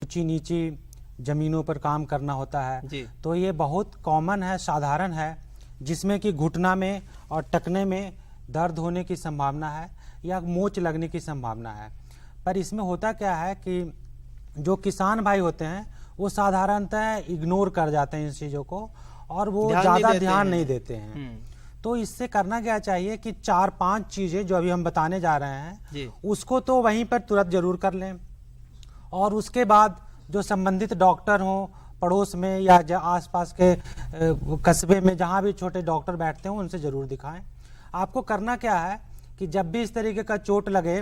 ऊंची नीची जमीनों पर काम करना होता है, तो ये बहुत कॉमन है, साधारण है, जिसमें कि घुटना में और टखने में दर्द होने की संभावना है या मोच लगने की संभावना है। पर इसमें होता क्या है कि जो किसान भाई होते हैं वो साधारणतः इग्नोर कर जाते हैं इस चीज़ों को और वो ज़्यादा ध्यान नहीं देते हैं। तो इससे करना क्या चाहिए कि 4-5 चीज़ें जो अभी हम बताने जा रहे हैं उसको तो वहीं पर तुरंत जरूर कर लें, और उसके बाद जो संबंधित डॉक्टर हों पड़ोस में या आसपास के कस्बे में जहाँ भी छोटे डॉक्टर बैठते हैं उनसे ज़रूर दिखाएं। आपको करना क्या है कि जब भी इस तरीके का चोट लगे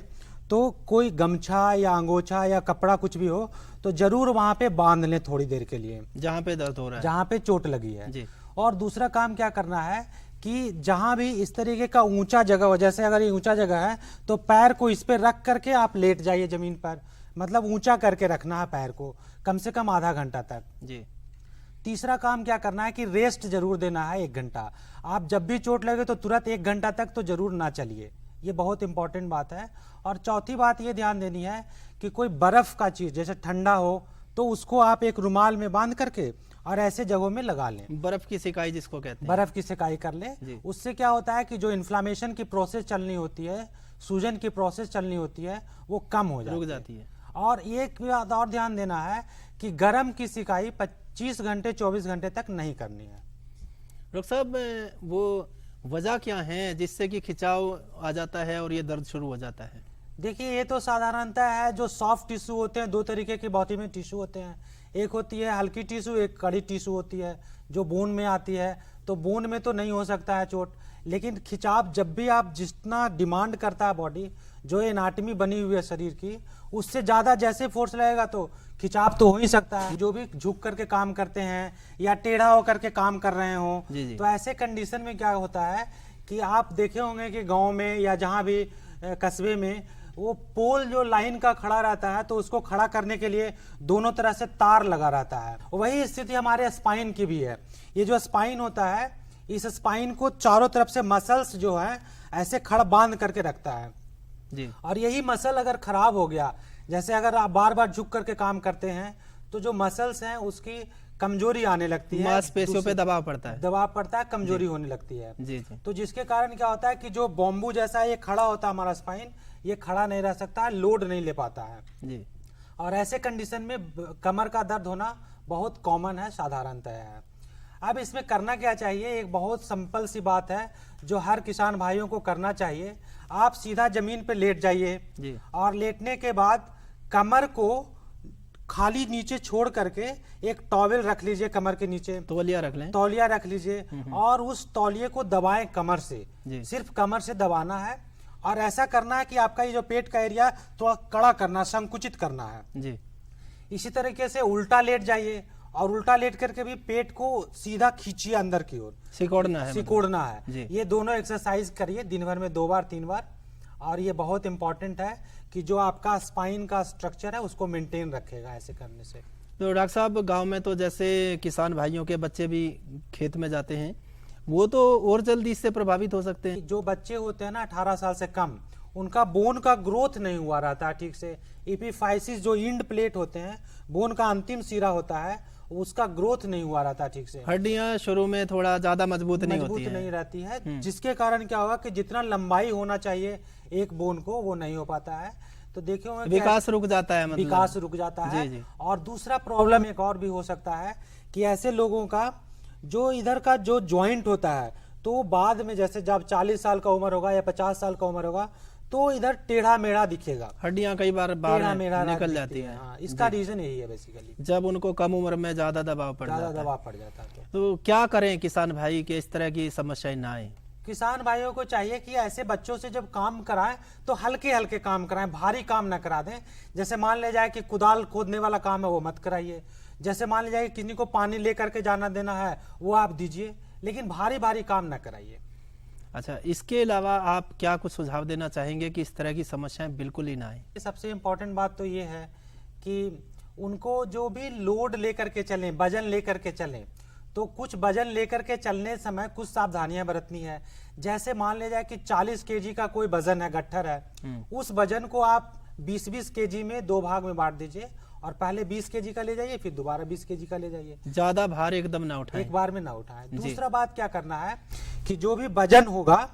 तो कोई गमछा या अंगोछा या कपड़ा कुछ भी हो तो जरूर वहाँ पे बांध लें थोड़ी देर के लिए, जहाँ पे दर्द हो रहा है, जहाँ पे चोट लगी है। और दूसरा काम क्या करना है कि जहाँ भी इस तरीके का ऊंचा जगह हो, जैसे अगर ये ऊंचा जगह है तो पैर को इस पे रख करके आप लेट जाइए जमीन पर, मतलब ऊंचा करके रखना है पैर को कम से कम आधा घंटा तक। तीसरा काम क्या करना है कि रेस्ट जरूर देना है 1 घंटा। आप जब भी चोट लगे तो तुरंत 1 घंटा तक तो जरूर ना चलिए, ये बहुत इंपॉर्टेंट बात है। और चौथी बात ये ध्यान देनी है कि कोई बर्फ का चीज जैसे ठंडा हो तो उसको आप एक रुमाल में बांध करके और ऐसे जगहों में लगा लें। बर्फ की सिकाई जिसको कहते हैं, बर्फ की सिकाई कर ले। उससे क्या होता है कि जो इन्फ्लामेशन की प्रोसेस चलनी होती है, सूजन की प्रोसेस चलनी होती है, वो कम हो जाती है। और एक बात और ध्यान देना है कि गर्म की सिकाई 25 घंटे 24 घंटे तक नहीं करनी है। डॉक्टर साहब, वो वजह क्या है जिससे कि खिंचाव आ जाता है और ये दर्द शुरू हो जाता है? देखिए, ये तो साधारणतः है, जो सॉफ्ट टिश्यू होते हैं, 2 तरीके की बॉडी में टिश्यू होते हैं, एक होती है हल्की टिश्यू, एक कड़ी टिश्यू होती है जो बोन में आती है। तो बोन में तो नहीं हो सकता है चोट, लेकिन खिंचाव जब भी आप जितना डिमांड करता है बॉडी, जो एनाटमी बनी हुई है शरीर की, उससे ज्यादा जैसे फोर्स लगेगा तो खिंचाव तो हो ही सकता है। जो भी झुक करके काम करते हैं या टेढ़ा होकर के काम कर रहे हो, तो ऐसे कंडीशन में क्या होता है कि आप देखे होंगे कि गांव में या जहां भी कस्बे में वो पोल जो लाइन का खड़ा रहता है तो उसको खड़ा करने के लिए दोनों तरह से तार लगा रहता है। वही स्थिति हमारे स्पाइन की भी है। ये जो स्पाइन होता है, इस स्पाइन को चारों तरफ से मसल्स जो है ऐसे खड़ा बांध करके रखता है और यही मसल अगर खराब हो गया, जैसे अगर आप बार बार झुक करके काम करते हैं तो जो मसल्स हैं उसकी कमजोरी आने लगती है, मांसपेशियों पे दबाव पड़ता है, कमजोरी होने लगती है। तो जिसके कारण क्या होता है कि जो बॉम्बू जैसा ये खड़ा होता है हमारा स्पाइन, ये खड़ा नहीं रह सकता है, लोड नहीं ले पाता है। और ऐसे कंडीशन में कमर का दर्द होना बहुत कॉमन है, साधारणतः है। अब इसमें करना क्या चाहिए, एक बहुत सिंपल सी बात है जो हर किसान भाइयों को करना चाहिए। आप सीधा जमीन पे लेट जाइए और लेटने के बाद कमर को खाली नीचे छोड़ करके एक टॉवेल रख लीजिए, कमर के नीचे तौलिया रख लें, तौलिया रख लीजिए और उस तौलिए को दबाएं कमर से, सिर्फ कमर से दबाना है। और ऐसा करना है कि आपका ये जो पेट का एरिया थोड़ा कड़ा करना, संकुचित करना है। इसी तरीके से उल्टा लेट जाइए और उल्टा लेट करके भी पेट को सीधा खींचिए अंदर की ओर, सिकोड़ना है। ये दोनों एक्सरसाइज करिए दिन भर में 2 बार 3 बार। और ये बहुत इंपॉर्टेंट है कि जो आपका स्पाइन का स्ट्रक्चर है उसको मेंटेन रखेगा ऐसे करने से। तो डॉक्टर साहब, गांव में तो जैसे किसान भाइयों के बच्चे भी खेत में जाते हैं, वो तो और जल्दी इससे प्रभावित हो सकते हैं। जो बच्चे होते हैं ना 18 साल से कम, उनका बोन का ग्रोथ नहीं हुआ रहता ठीक से। एपिफाइसिस जो इंड प्लेट होते हैं, बोन का अंतिम सिरा होता है, उसका ग्रोथ नहीं हुआ रहता ठीक से। हड्डियां शुरू में थोड़ा ज्यादा मजबूत नहीं रहती है, जिसके कारण क्या होगा कि जितना लंबाई होना चाहिए एक बोन को वो नहीं हो पाता है। तो देखिए विकास रुक जाता है, विकास रुक जाता है। और दूसरा प्रॉब्लम एक और भी हो सकता है कि ऐसे लोगों का जो इधर का जो ज्वाइंट होता है, तो बाद में जैसे जब 40 साल का उम्र होगा या 50 साल का उम्र होगा तो इधर टेढ़ा मेढ़ा दिखेगा, हड्डियां कई बार निकल जाती है। हाँ, इसका रीजन यही है बेसिकली, जब उनको कम उम्र में ज्यादा दबाव पड़ जाता है। तो क्या करें किसान भाई कि इस तरह की समस्याएं ना आए? किसान भाइयों को चाहिए कि ऐसे बच्चों से जब काम कराएं तो हल्के हल्के काम कराएं, भारी काम ना करा दें। जैसे मान ले जाए कि कुदाल खोदने वाला काम है वो मत कराइए। जैसे मान ले जाए कि किसी को पानी लेकर के जाना देना है वो आप दीजिए, लेकिन भारी भारी काम ना कराइए। अच्छा, इसके अलावा आप क्या कुछ सुझाव देना चाहेंगे कि इस तरह की समस्याएं बिल्कुल ही ना आए? सबसे इम्पोर्टेंट बात तो ये है कि उनको जो भी लोड लेकर के चलें, वजन लेकर के चलें, तो कुछ वजन लेकर के चलने समय कुछ सावधानियां बरतनी है। जैसे मान ले जाए कि 40 केजी का कोई वजन है, गट्ठर है, उस वजन को आप 20-20 केजी में 2 भाग में बांट दीजिए और पहले 20 केजी का ले जाइए, फिर दोबारा 20 केजी का ले जाइए। ज्यादा भार एकदम ना उठाएं, एक बार में ना उठाएं। दूसरा बात क्या करना है कि जो भी वजन होगा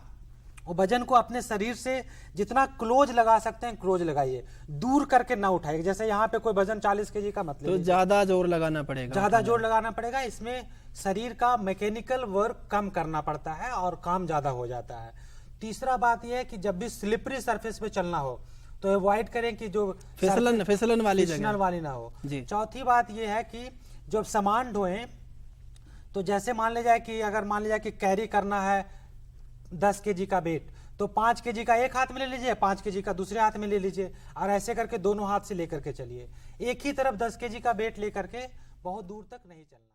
वो वजन को अपने शरीर से जितना क्लोज लगा सकते हैं क्लोज लगाइए, दूर करके ना उठाइए। जैसे यहाँ पे कोई वजन 40 केजी का मतलब तो ज्यादा जोर लगाना पड़ेगा, ज्यादा जोर लगाना पड़ेगा। इसमें शरीर का मैकेनिकल वर्क कम करना पड़ता है और काम ज्यादा हो जाता है। तीसरा बात यह है कि जब भी स्लिपरी सरफेस पे चलना हो तो अवॉइड करें कि जो फिसलन वाली जगह वाली ना हो। चौथी बात यह है कि जब सामान ढोएं तो जैसे मान ले जाए कि अगर मान ले जाए कि कैरी करना है 10 केजी का वेट, तो 5 केजी का एक हाथ में ले लीजिए, 5 केजी का दूसरे हाथ में ले लीजिए और ऐसे करके दोनों हाथ से लेकर के चलिए। एक ही तरफ 10 केजी का वेट लेकर के बहुत दूर तक नहीं चलना।